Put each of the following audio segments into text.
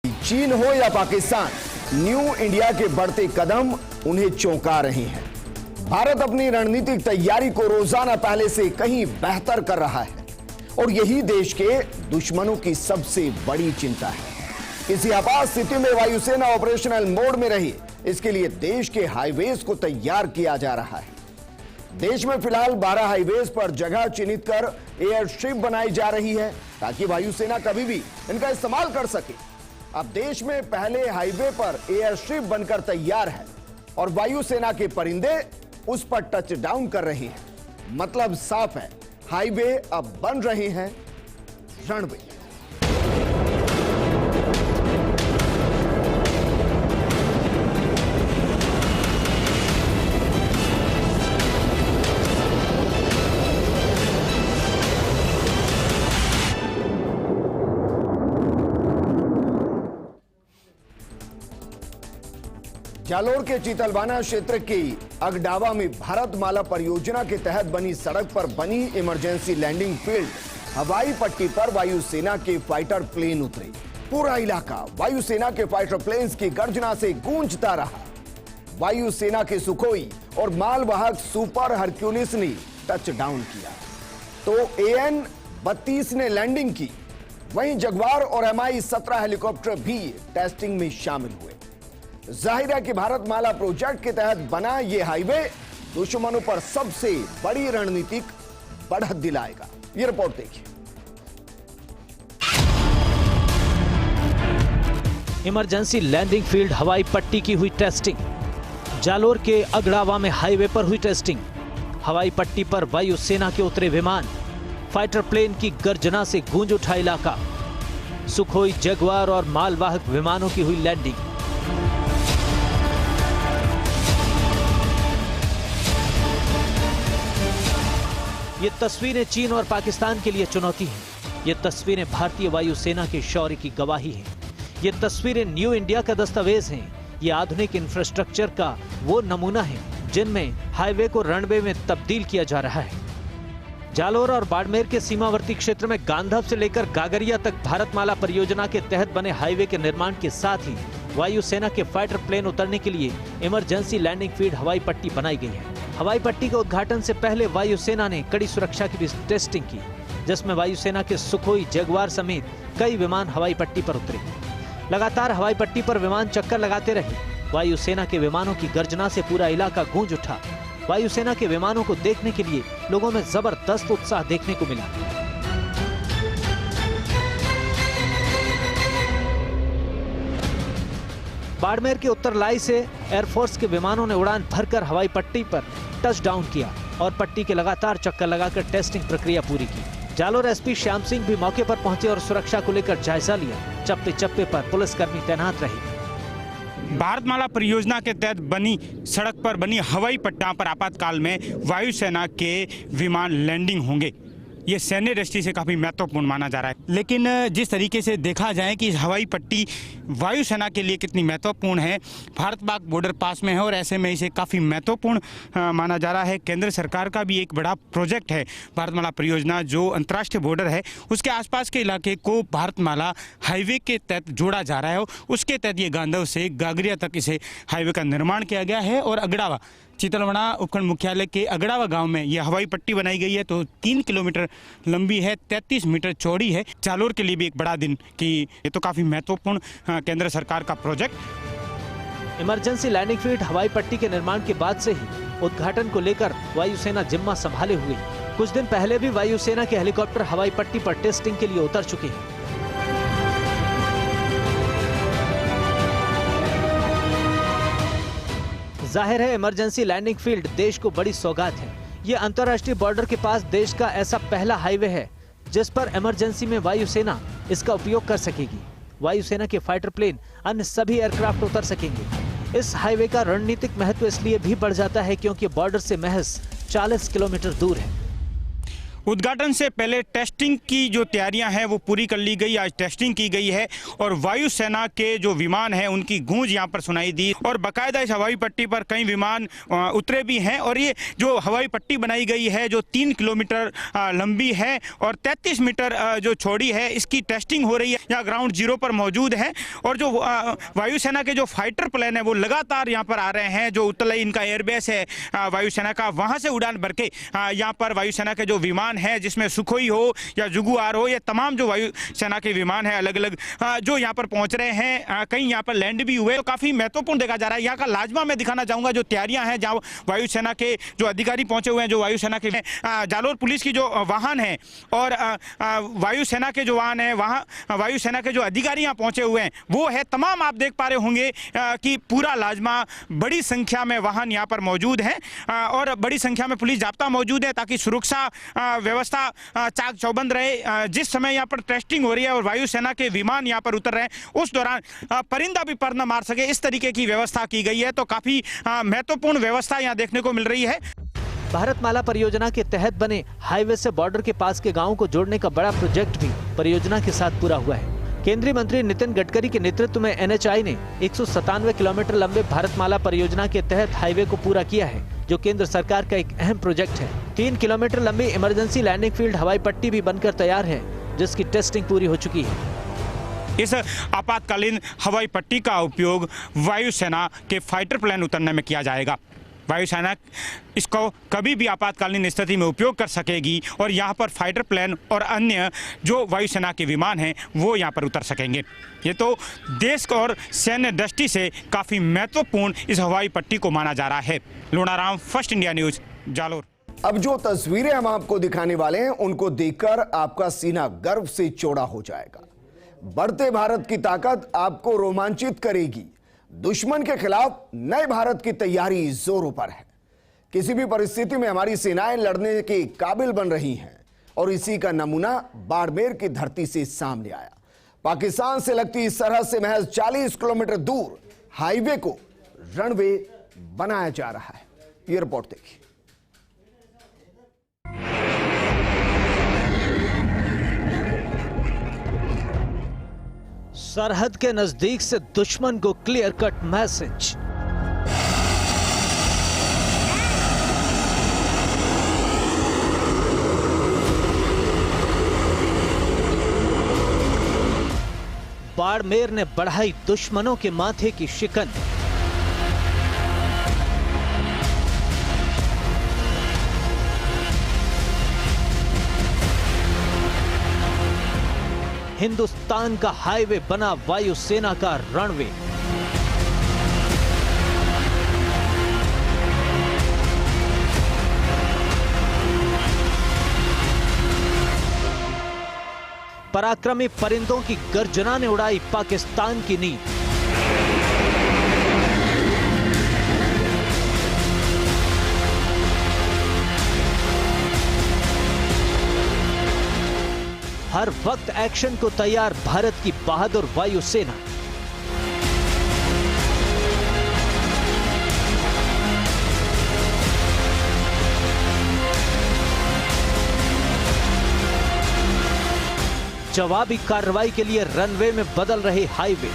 चीन हो या पाकिस्तान, न्यू इंडिया के बढ़ते कदम उन्हें चौंका रहे हैं। भारत अपनी रणनीतिक तैयारी को रोजाना पहले से कहीं बेहतर कर रहा है और यही देश के दुश्मनों की सबसे बड़ी चिंता है। किसी आपात स्थिति में वायुसेना ऑपरेशनल मोड में रही, इसके लिए देश के हाईवेज को तैयार किया जा रहा है। देश में फिलहाल 12 हाईवेज पर जगह चिन्हित कर एयर स्ट्रिप बनाई जा रही है ताकि वायुसेना कभी भी इनका इस्तेमाल कर सके। अब देश में पहले हाईवे पर एयर स्ट्रिप बनकर तैयार है और वायुसेना के परिंदे उस पर टच डाउन कर रहे हैं। मतलब साफ है, हाईवे अब बन रहे हैं रनवे। जालोर के चीतलवाना क्षेत्र के अगडावा में भारतमाला परियोजना के तहत बनी सड़क पर बनी इमरजेंसी लैंडिंग फील्ड हवाई पट्टी पर वायुसेना के फाइटर प्लेन उतरे। पूरा इलाका वायुसेना के फाइटर प्लेन्स की गर्जना से गूंजता रहा। वायुसेना के सुखोई और मालवाहक सुपर हरक्यूलिस ने टच डाउन किया तो AN-32 ने लैंडिंग की। वहीं जगुआर और MI-17 हेलीकॉप्टर भी टेस्टिंग में शामिल हुए। जाहिर है कि भारतमाला प्रोजेक्ट के तहत बना यह हाईवे दुश्मनों पर सबसे बड़ी रणनीतिक बढ़त दिलाएगा। ये रिपोर्ट देखिए। इमरजेंसी लैंडिंग फील्ड हवाई पट्टी की हुई टेस्टिंग। जालोर के अगड़ावा में हाईवे पर हुई टेस्टिंग। हवाई पट्टी पर वायुसेना के उतरे विमान। फाइटर प्लेन की गर्जना से गूंज उठा इलाका। सुखोई, जगुआर और मालवाहक विमानों की हुई लैंडिंग। ये तस्वीरें चीन और पाकिस्तान के लिए चुनौती हैं। ये तस्वीरें भारतीय वायुसेना के शौर्य की गवाही हैं। ये तस्वीरें न्यू इंडिया का दस्तावेज हैं। ये आधुनिक इंफ्रास्ट्रक्चर का वो नमूना है जिनमें हाईवे को रनवे में तब्दील किया जा रहा है। जालोर और बाड़मेर के सीमावर्ती क्षेत्र में गांधव से लेकर गागरिया तक भारतमाला परियोजना के तहत बने हाईवे के निर्माण के साथ ही वायुसेना के फाइटर प्लेन उतरने के लिए इमरजेंसी लैंडिंग फील्ड हवाई पट्टी बनाई गई है। हवाई पट्टी के उद्घाटन से पहले वायुसेना ने कड़ी सुरक्षा की भी टेस्टिंग की, जिसमें वायुसेना के सुखोई, जगुआर समेत कई विमान हवाई पट्टी पर उतरे। लगातार हवाई पट्टी पर विमान चक्कर लगाते रहे। वायुसेना के विमानों की गर्जना से पूरा इलाका गूंज उठा। वायुसेना के विमानों को देखने के लिए लोगों में जबरदस्त उत्साह देखने को मिला। बाड़मेर के उत्तरलाई से एयरफोर्स के विमानों ने उड़ान भरकर हवाई पट्टी पर टच डाउन किया और पट्टी के लगातार चक्कर लगाकर टेस्टिंग प्रक्रिया पूरी की। जालोर SP श्याम सिंह भी मौके पर पहुंचे और सुरक्षा को लेकर जायजा लिया। चप्पे चप्पे पर पुलिसकर्मी तैनात रहे। भारतमाला परियोजना के तहत बनी सड़क पर बनी हवाई पट्टियों पर आपातकाल में वायुसेना के विमान लैंडिंग होंगे। ये सैन्य दृष्टि से काफ़ी महत्वपूर्ण माना जा रहा है। लेकिन जिस तरीके से देखा जाए कि हवाई पट्टी वायुसेना के लिए कितनी महत्वपूर्ण है, भारत पाक बॉर्डर पास में है और ऐसे में इसे काफ़ी महत्वपूर्ण माना जा रहा है। केंद्र सरकार का भी एक बड़ा प्रोजेक्ट है भारतमाला परियोजना, जो अंतर्राष्ट्रीय बॉर्डर है उसके आसपास के इलाके को भारतमाला हाईवे के तहत जोड़ा जा रहा है। उसके तहत ये गांधव से गागरिया तक इसे हाईवे का निर्माण किया गया है और अगड़ावा चीतलवाना उपखंड मुख्यालय के अगड़ावा गांव में यह हवाई पट्टी बनाई गई है तो 3 किलोमीटर लंबी है, 33 मीटर चौड़ी है। जालोर के लिए भी एक बड़ा दिन कि ये तो काफ़ी महत्वपूर्ण केंद्र सरकार का प्रोजेक्ट। इमरजेंसी लैंडिंग फील्ड हवाई पट्टी के निर्माण के बाद से ही उद्घाटन को लेकर वायुसेना जिम्मा संभाले हुए। कुछ दिन पहले भी वायुसेना के हेलीकॉप्टर हवाई पट्टी पर टेस्टिंग के लिए उतर चुके हैं। जाहिर है, इमरजेंसी लैंडिंग फील्ड देश को बड़ी सौगात है। ये अंतर्राष्ट्रीय बॉर्डर के पास देश का ऐसा पहला हाईवे है जिस पर इमरजेंसी में वायुसेना इसका उपयोग कर सकेगी। वायुसेना के फाइटर प्लेन, अन्य सभी एयरक्राफ्ट उतर सकेंगे। इस हाईवे का रणनीतिक महत्व इसलिए भी बढ़ जाता है क्योंकि बॉर्डर से महज 40 किलोमीटर दूर है। उद्घाटन से पहले टेस्टिंग की जो तैयारियां हैं वो पूरी कर ली गई। आज टेस्टिंग की गई है और वायुसेना के जो विमान हैं उनकी गूंज यहां पर सुनाई दी और बाकायदा इस हवाई पट्टी पर कई विमान उतरे भी हैं। और ये जो हवाई पट्टी बनाई गई है जो 3 किलोमीटर लंबी है और 33 मीटर जो चौड़ी है, इसकी टेस्टिंग हो रही है। यहाँ ग्राउंड जीरो पर मौजूद है और जो वायुसेना के जो फाइटर प्लेन है वो लगातार यहाँ पर आ रहे हैं। जो उत्तलई इनका एयरबेस है वायुसेना का, वहाँ से उड़ान भर के यहाँ पर वायुसेना के जो विमान है, जिसमें सुखोई हो या जुगुआर हो, ये तमाम जो वायुसेना के विमान है अलग अलग जो यहाँ पर पहुँच रहे हैं। कई यहाँ पर लैंड भी हुए, तो काफ़ी महत्वपूर्ण देखा जा रहा है। यहाँ का लाजमा मैं दिखाना चाहूँगा जो तैयारियाँ हैं, जहाँ वायुसेना के जो अधिकारी पहुँचे हुए हैं, जो वायुसेना के जालोर पुलिस की जो वाहन है और वायुसेना के जो वाहन है, वहाँ वायुसेना के जो अधिकारी यहाँ पहुँचे हुए हैं वो है। तमाम आप देख पा रहे होंगे कि पूरा लाजमा बड़ी संख्या में वाहन यहाँ पर मौजूद हैं और बड़ी संख्या में पुलिस जाब्ता मौजूद है ताकि सुरक्षा व्यवस्था चाक चौबंद रहे। जिस समय यहाँ पर टेस्टिंग हो रही है और वायुसेना के विमान यहाँ पर उतर रहे हैं, उस दौरान परिंदा भी पर न मार सके, इस तरीके की व्यवस्था की गई है। तो काफी महत्वपूर्ण व्यवस्था यहाँ देखने को मिल रही है। भारतमाला परियोजना के तहत बने हाईवे से बॉर्डर के पास के गांवों को जोड़ने का बड़ा प्रोजेक्ट भी परियोजना के साथ पूरा हुआ है। केंद्रीय मंत्री नितिन गडकरी के नेतृत्व में NHAI ने 197 किलोमीटर लंबे भारतमाला परियोजना के तहत हाईवे को पूरा किया है, जो केंद्र सरकार का एक अहम प्रोजेक्ट है। 3 किलोमीटर लंबी इमरजेंसी लैंडिंग फील्ड हवाई पट्टी भी बनकर तैयार है, जिसकी टेस्टिंग पूरी हो चुकी है। इस आपातकालीन हवाई पट्टी का उपयोग वायुसेना के फाइटर प्लेन उतरने में किया जाएगा। वायुसेना इसको कभी भी आपातकालीन स्थिति में उपयोग कर सकेगी और यहाँ पर फाइटर प्लेन और अन्य जो वायुसेना के विमान हैं वो यहाँ पर उतर सकेंगे। ये तो देश और सैन्य दृष्टि से काफ़ी महत्वपूर्ण इस हवाई पट्टी को माना जा रहा है। Lonaram, first India news, Jalore. अब जो तस्वीरें हम आपको दिखाने वाले हैं उनको देखकर आपका सीना गर्व से चौड़ा हो जाएगा। बढ़ते भारत की ताकत आपको रोमांचित करेगी। दुश्मन के खिलाफ नए भारत की तैयारी जोरों पर है। किसी भी परिस्थिति में हमारी सेनाएं लड़ने के काबिल बन रही हैं और इसी का नमूना बाड़मेर की धरती से सामने आया। पाकिस्तान से लगती इस सरहद से महज 40 किलोमीटर दूर हाईवे को रनवे बनाया जा रहा है। ये रिपोर्ट देखिए। सरहद के नजदीक से दुश्मन को क्लियर कट मैसेज। बाड़मेर ने बढ़ाई दुश्मनों के माथे की शिकन। हिंदुस्तान का हाईवे बना वायुसेना का रनवे। पराक्रमी परिंदों की गर्जना ने उड़ाई पाकिस्तान की नींद। हर वक्त एक्शन को तैयार भारत की बहादुर वायुसेना। जवाबी कार्रवाई के लिए रनवे में बदल रहे हाईवे।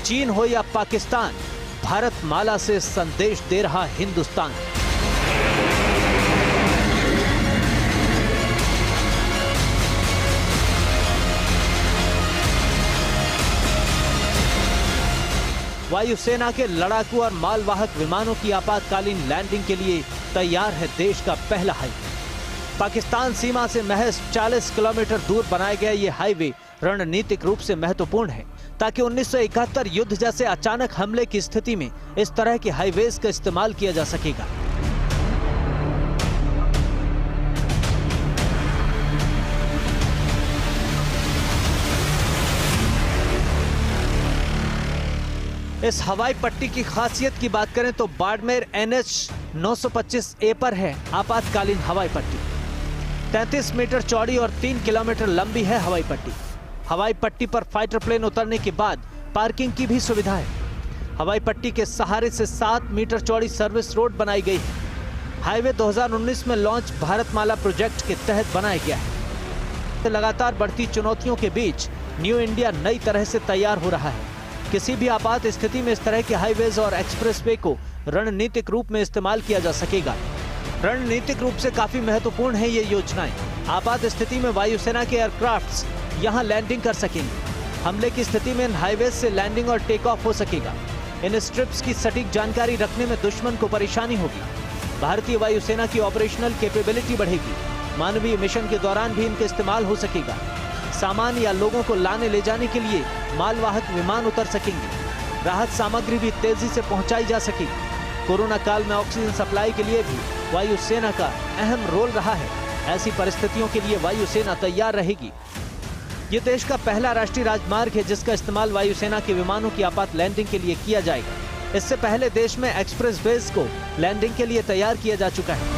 चीन हो या पाकिस्तान, भारतमाला से संदेश दे रहा हिंदुस्तान। वायुसेना के लड़ाकू और मालवाहक विमानों की आपातकालीन लैंडिंग के लिए तैयार है देश का पहला हाईवे। पाकिस्तान सीमा से महज 40 किलोमीटर दूर बनाया गया ये हाईवे रणनीतिक रूप से महत्वपूर्ण है, ताकि 1971 युद्ध जैसे अचानक हमले की स्थिति में इस तरह के हाईवेज का इस्तेमाल किया जा सकेगा। इस हवाई पट्टी की खासियत की बात करें तो बाड़मेर NH 925A पर है आपातकालीन हवाई पट्टी। 33 मीटर चौड़ी और 3 किलोमीटर लंबी है हवाई पट्टी। हवाई पट्टी पर फाइटर प्लेन उतरने के बाद पार्किंग की भी सुविधा है। हवाई पट्टी के सहारे से 7 मीटर चौड़ी सर्विस रोड बनाई गई है। हाईवे 2019 में लॉन्च भारतमाला प्रोजेक्ट के तहत बनाया गया है। लगातार बढ़ती चुनौतियों के बीच न्यू इंडिया नई तरह से तैयार हो रहा है। किसी भी आपात स्थिति में इस तरह के हाईवेज और एक्सप्रेसवे को रणनीतिक रूप में इस्तेमाल किया जा सकेगा। रणनीतिक रूप से काफी महत्वपूर्ण है ये योजनाएं। आपात स्थिति में वायुसेना के एयरक्राफ्ट्स यहां लैंडिंग कर सकेंगे। हमले की स्थिति में इन हाईवेज से लैंडिंग और टेक ऑफ हो सकेगा। इन स्ट्रिप्स की सटीक जानकारी रखने में दुश्मन को परेशानी होगी। भारतीय वायुसेना की ऑपरेशनल कैपेबिलिटी बढ़ेगी। मानवीय मिशन के दौरान भी इनका इस्तेमाल हो सकेगा। सामान या लोगों को लाने ले जाने के लिए मालवाहक विमान उतर सकेंगे। राहत सामग्री भी तेजी से पहुंचाई जा सकेगी। कोरोना काल में ऑक्सीजन सप्लाई के लिए भी वायुसेना का अहम रोल रहा है। ऐसी परिस्थितियों के लिए वायुसेना तैयार रहेगी। ये देश का पहला राष्ट्रीय राजमार्ग है जिसका इस्तेमाल वायुसेना के विमानों की आपात लैंडिंग के लिए किया जाएगा। इससे पहले देश में एक्सप्रेसवेज को लैंडिंग के लिए तैयार किया जा चुका है।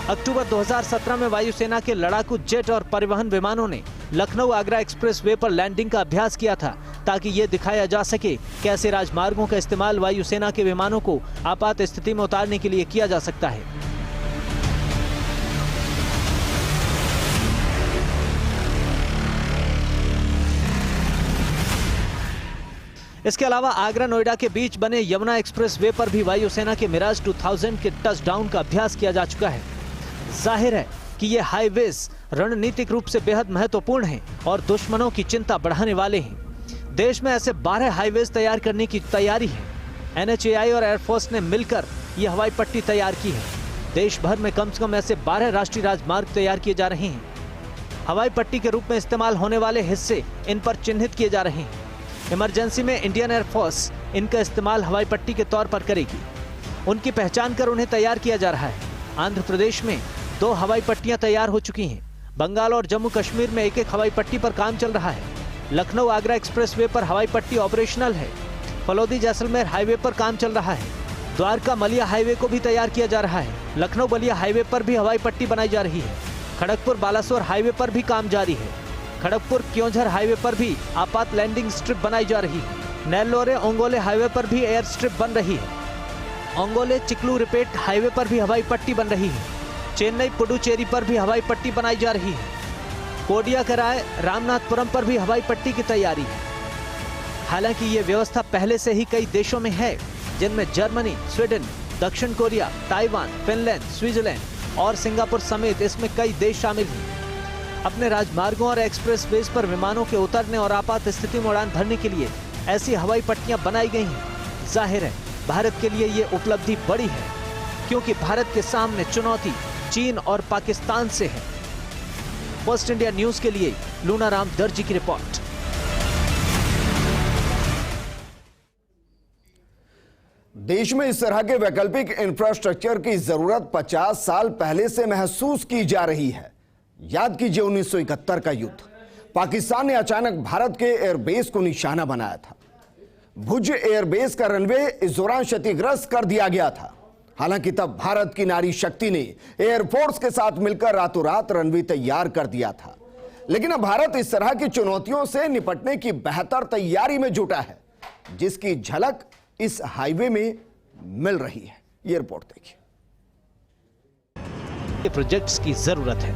अक्टूबर 2017 में वायुसेना के लड़ाकू जेट और परिवहन विमानों ने लखनऊ आगरा एक्सप्रेसवे पर लैंडिंग का अभ्यास किया था ताकि ये दिखाया जा सके कैसे राजमार्गों का इस्तेमाल वायुसेना के विमानों को आपात स्थिति में उतारने के लिए किया जा सकता है। इसके अलावा आगरा नोएडा के बीच बने यमुना एक्सप्रेसवे पर भी वायुसेना के मिराज 2000 के टचडाउन का अभ्यास किया जा चुका है। जाहिर है कि ये हाईवेज रणनीतिक रूप से बेहद महत्वपूर्ण हैं और दुश्मनों की चिंता बढ़ाने वाले हैं। देश में ऐसे 12 हाईवेज तैयार करने की तैयारी है। NHAI और एयरफोर्स ने मिलकर ये हवाई पट्टी तैयार की है। देश भर में कम से कम ऐसे 12 राष्ट्रीय राजमार्ग तैयार किए जा रहे हैं। हवाई पट्टी के रूप में इस्तेमाल होने वाले हिस्से इन पर चिन्हित किए जा रहे हैं। इमरजेंसी में इंडियन एयरफोर्स इनका इस्तेमाल हवाई पट्टी के तौर पर करेगी। उनकी पहचान कर उन्हें तैयार किया जा रहा है। आंध्र प्रदेश में 2 हवाई पट्टियां तैयार हो चुकी हैं। बंगाल और जम्मू कश्मीर में एक हवाई पट्टी पर काम चल रहा है। लखनऊ आगरा एक्सप्रेसवे पर हवाई पट्टी ऑपरेशनल है। फलौदी जैसलमेर हाईवे पर काम चल रहा है। द्वारका मलिया हाईवे को भी तैयार किया जा रहा है। लखनऊ बलिया हाईवे पर भी हवाई पट्टी बनाई जा रही है। खड़गपुर बालासोर हाईवे पर भी काम जारी है। खड़गपुर क्योंझर हाईवे पर भी आपात लैंडिंग स्ट्रिप बनाई जा रही है। नेल्लोरे ओंगोले हाईवे पर भी एयर स्ट्रिप बन रही है। ओंगोले चिकलू रिपेट हाईवे पर भी हवाई पट्टी बन रही है। चेन्नई पुडुचेरी पर भी हवाई पट्टी बनाई जा रही है। कोडियाकराय रामनाथपुरम पर भी हवाई पट्टी की तैयारी है। हालांकि ये व्यवस्था पहले से ही कई देशों में है, जिनमें जर्मनी, स्वीडन, दक्षिण कोरिया, ताइवान, फिनलैंड, स्विट्जरलैंड और सिंगापुर समेत इसमें कई देश शामिल हैं। अपने राजमार्गों और एक्सप्रेसवेज पर विमानों के उतरने और आपात स्थिति में उड़ान भरने के लिए ऐसी हवाई पट्टियां बनाई गई हैं। जाहिर है भारत के लिए ये उपलब्धि बड़ी है, क्योंकि भारत के सामने चुनौती चीन और पाकिस्तान से है। फर्स्ट इंडिया न्यूज के लिए लूनाराम दर्जी की रिपोर्ट। देश में इस तरह के वैकल्पिक इंफ्रास्ट्रक्चर की जरूरत 50 साल पहले से महसूस की जा रही है। याद कीजिए 1971 का युद्ध। पाकिस्तान ने अचानक भारत के एयरबेस को निशाना बनाया था। भुज एयरबेस का रनवे इस दौरान क्षतिग्रस्त कर दिया गया था। हालांकि तब भारत की नारी शक्ति ने एयरफोर्स के साथ मिलकर रातों रात रनवे तैयार कर दिया था। लेकिन अब भारत इस तरह की चुनौतियों से निपटने की बेहतर तैयारी में जुटा है, जिसकी झलक इस हाईवे में मिल रही है। ये रिपोर्ट देखिए। प्रोजेक्ट्स की जरूरत है।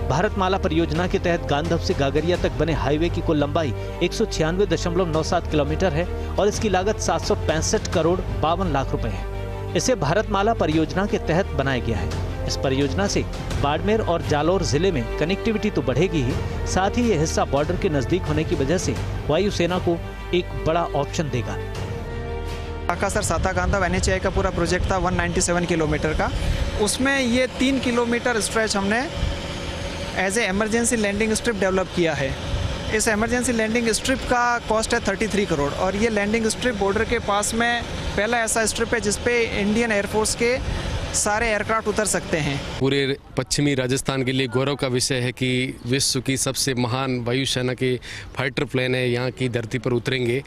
भारतमाला परियोजना के तहत गांधव से गागरिया तक बने हाईवे की कुल लंबाई 196.97 किलोमीटर है और इसकी लागत 765 करोड़ 52 लाख रुपए है। इसे भारतमाला परियोजना के तहत बनाया गया है। इस परियोजना से बाड़मेर और जालौर जिले में कनेक्टिविटी तो बढ़ेगी ही, साथ ही ये हिस्सा बॉर्डर के नजदीक होने की वजह से वायुसेना को एक बड़ा ऑप्शन देगा। काकासर साता गांधव NHAI का पूरा प्रोजेक्ट था 197 किलोमीटर का। उसमें ये 3 किलोमीटर स्ट्रेच हमने as a emergency landing strip develop किया है। इस एमरजेंसी लैंडिंग स्ट्रिप का कॉस्ट है 33 करोड़ और ये लैंडिंग स्ट्रिप बॉर्डर के पास में पहला ऐसा स्ट्रिप है जिस पे इंडियन एयरफोर्स के सारे एयरक्राफ्ट उतर सकते हैं। पूरे पश्चिमी राजस्थान के लिए गौरव का विषय है कि विश्व की सबसे महान वायुसेना के फाइटर प्लेन है यहाँ की धरती पर उतरेंगे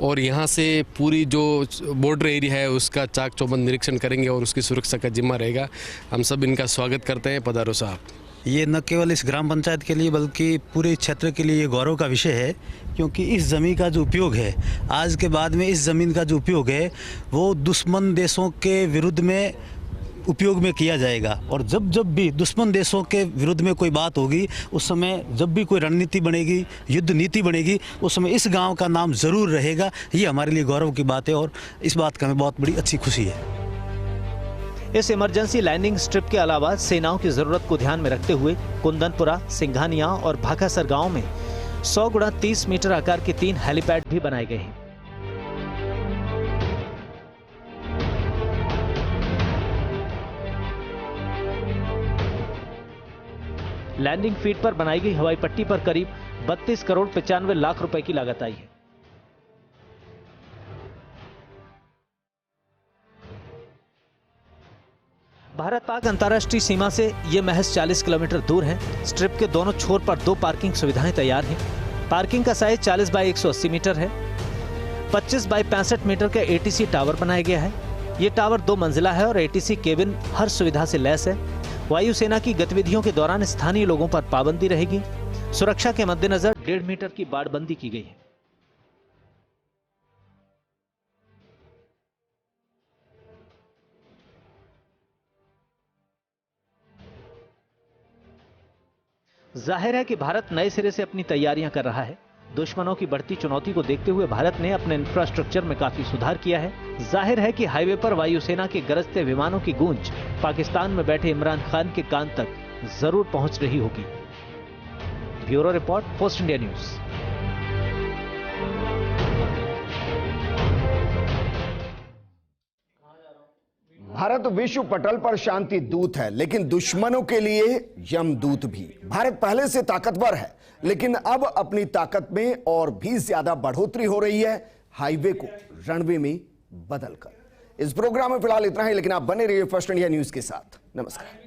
और यहाँ से पूरी जो बॉर्डर एरिया है उसका चाक चौबंद निरीक्षण करेंगे और उसकी सुरक्षा का जिम्मा रहेगा। हम सब इनका स्वागत करते हैं। पधारो साहब। ये न केवल इस ग्राम पंचायत के लिए बल्कि पूरे क्षेत्र के लिए ये गौरव का विषय है, क्योंकि इस ज़मीन का जो उपयोग है आज के बाद में, इस ज़मीन का जो उपयोग है वो दुश्मन देशों के विरुद्ध में उपयोग में किया जाएगा। और जब भी दुश्मन देशों के विरुद्ध में कोई बात होगी, उस समय जब भी कोई रणनीति बनेगी, युद्ध नीति बनेगी, उस समय इस गांव का नाम ज़रूर रहेगा। ये हमारे लिए गौरव की बात है और इस बात का हमें बहुत बड़ी अच्छी खुशी है। इस इमरजेंसी लैंडिंग स्ट्रिप के अलावा सेनाओं की जरूरत को ध्यान में रखते हुए कुंदनपुरा, सिंघानिया और भाखासर गांव में 100 गुणा 30 मीटर आकार के 3 हेलीपैड भी बनाए गए हैं। लैंडिंग फीट पर बनाई गई हवाई पट्टी पर करीब 32 करोड़ 95 लाख रुपए की लागत आई है। भारत पाक अंतर्राष्ट्रीय सीमा से यह महज 40 किलोमीटर दूर है। स्ट्रिप के दोनों छोर पर 2 पार्किंग सुविधाएं तैयार हैं। पार्किंग का साइज 40 बाई 180 मीटर है। 25 बाई 65 मीटर का एटीसी टावर बनाया गया है। यह टावर 2 मंजिला है और एटीसी केबिन हर सुविधा से लैस है। वायुसेना की गतिविधियों के दौरान स्थानीय लोगों पर पाबंदी रहेगी। सुरक्षा के मद्देनजर 1.5 मीटर की बाड़बंदी की गई है। जाहिर है कि भारत नए सिरे से अपनी तैयारियां कर रहा है। दुश्मनों की बढ़ती चुनौती को देखते हुए भारत ने अपने इंफ्रास्ट्रक्चर में काफी सुधार किया है। जाहिर है कि हाईवे पर वायुसेना के गरजते विमानों की गूंज पाकिस्तान में बैठे इमरान खान के कान तक जरूर पहुंच रही होगी। Bureau report, post India news. Bharat विश्व पटल पर शांति दूत है, लेकिन दुश्मनों के लिए यमदूत भी। भारत पहले से ताकतवर है, लेकिन अब अपनी ताकत में और भी ज्यादा बढ़ोतरी हो रही है, हाईवे को रनवे में बदलकर। इस प्रोग्राम में फिलहाल इतना ही, लेकिन आप बने रहिए फर्स्ट इंडिया न्यूज के साथ। नमस्कार।